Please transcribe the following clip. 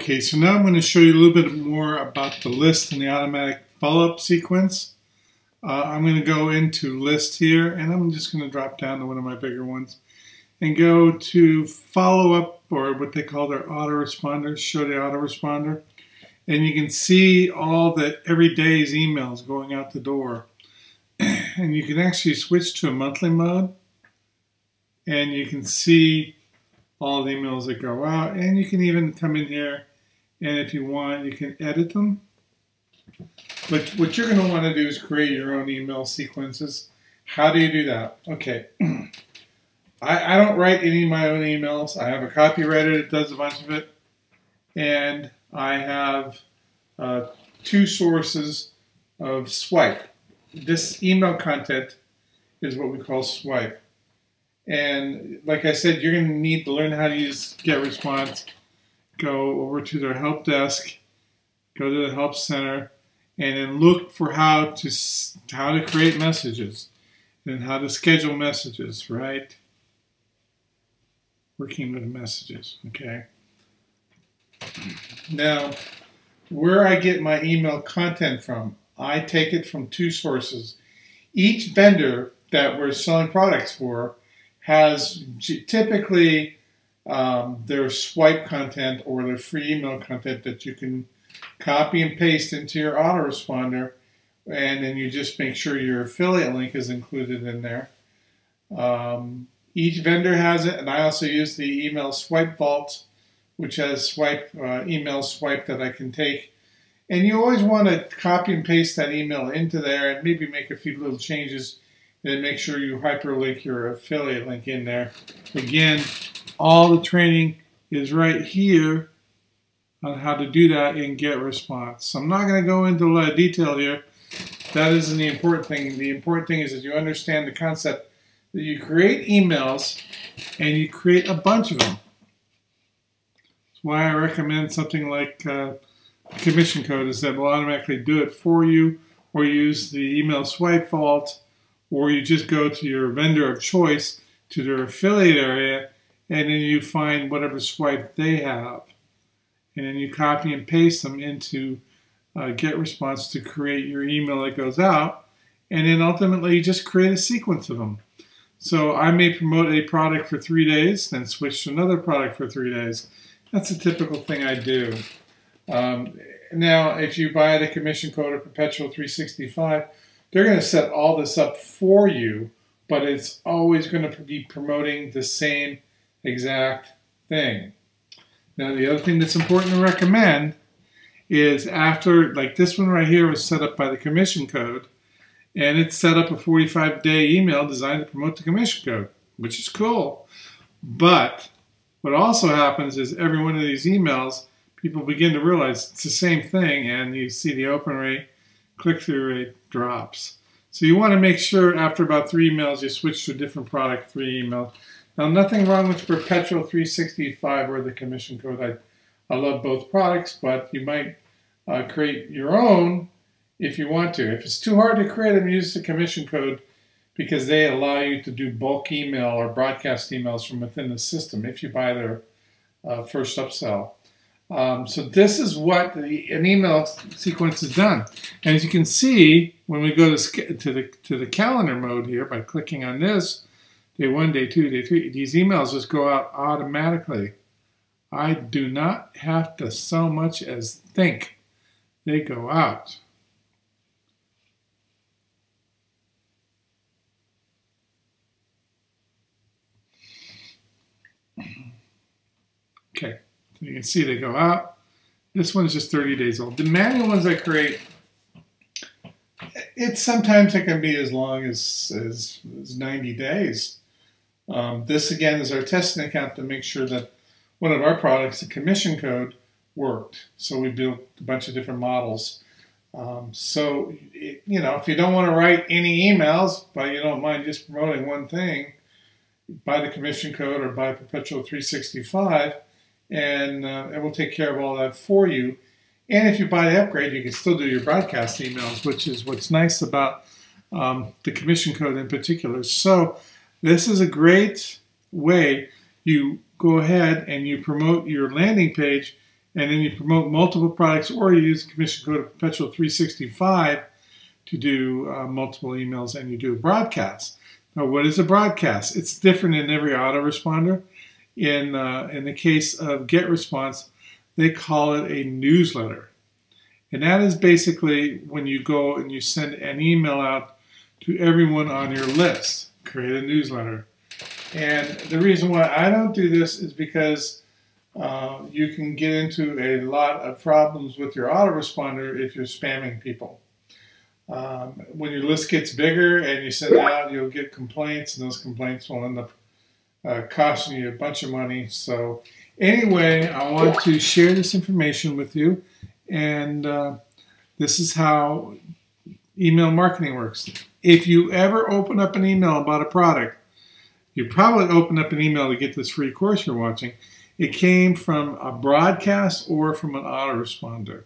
Okay, so now I'm going to show you a little bit more about the list and the automatic follow-up sequence. I'm going to go into list here, and I'm just going to drop down to one of my bigger ones and go to follow-up, or what they call their autoresponder, show the autoresponder. And you can see all the every day's emails going out the door. And you can actually switch to a monthly mode, and you can see all the emails that go out, and you can even come in here, and if you want, you can edit them. But what you're going to want to do is create your own email sequences. How do you do that? Okay. I don't write any of my own emails. I have a copywriter that does a bunch of it. And I have two sources of swipe. This email content is what we call swipe. And like I said, you're going to need to learn how to use GetResponse. Go over to their help desk, go to the help center, and then look for how to create messages and how to schedule messages, right? Working with messages, okay? Now, where I get my email content from, I take it from two sources. Each vendor that we're selling products for has typically their swipe content or their free email content that you can copy and paste into your autoresponder, and then you just make sure your affiliate link is included in there. Each vendor has it, and I also use the email swipe vault, which has email swipe that I can take. And you always want to copy and paste that email into there and maybe make a few little changes and make sure you hyperlink your affiliate link in there. Again, all the training is right here on how to do that in GetResponse. So I'm not going to go into a lot of detail here. That isn't the important thing. The important thing is that you understand the concept that you create emails and you create a bunch of them. That's why I recommend something like Commission Code, is that will automatically do it for you, or use the email swipe vault, or you just go to your vendor of choice, to their affiliate area, and then you find whatever swipe they have. And then you copy and paste them into GetResponse to create your email that goes out. And then ultimately you just create a sequence of them. So I may promote a product for 3 days, then switch to another product for 3 days. That's a typical thing I do. Now, if you buy the Commission Code or Perpetual 365, they're going to set all this up for you, but it's always going to be promoting the same exact thing. Now, the other thing that's important to recommend is after, like this one right here was set up by the Commission Code, and it's set up a 45-day email designed to promote the Commission Code, which is cool. But what also happens is every one of these emails, people begin to realize it's the same thing, and you see the open rate, click-through rate drops. So you want to make sure after about 3 emails you switch to a different product, 3 emails. Now, nothing wrong with Perpetual 365 or the Commission Code. I love both products, but you might create your own if you want to. If it's too hard to create them, use the Commission Code, because they allow you to do bulk email or broadcast emails from within the system if you buy their first upsell. So this is what an email sequence is done. And as you can see, when we go to the calendar mode here by clicking on this, day 1, day 2, day 3, these emails just go out automatically. I do not have to so much as think. They go out. Okay, so you can see they go out. This one's just 30 days old. The manual ones I create, sometimes it can be as long as 90 days. This again is our testing account to make sure that one of our products, the Commission Code, worked. So we built a bunch of different models. So you know, if you don't want to write any emails, but you don't mind just promoting one thing, buy the Commission Code or buy Perpetual 365, and it will take care of all that for you. And if you buy the upgrade, you can still do your broadcast emails, which is what's nice about the Commission Code in particular. So this is a great way. You go ahead and you promote your landing page and then you promote multiple products, or you use the commission code of Perpetual 365 to do multiple emails, and you do a broadcast. Now, what is a broadcast? It's different in every autoresponder. In the case of GetResponse, they call it a newsletter. And that is basically when you go and you send an email out to everyone on your list. Create a newsletter. And the reason why I don't do this is because you can get into a lot of problems with your autoresponder if you're spamming people. When your list gets bigger and you send it out, you'll get complaints, and those complaints will end up costing you a bunch of money. So anyway, I want to share this information with you, and this is how email marketing works. If you ever open up an email about a product, you probably opened up an email to get this free course you're watching. It came from a broadcast or from an autoresponder.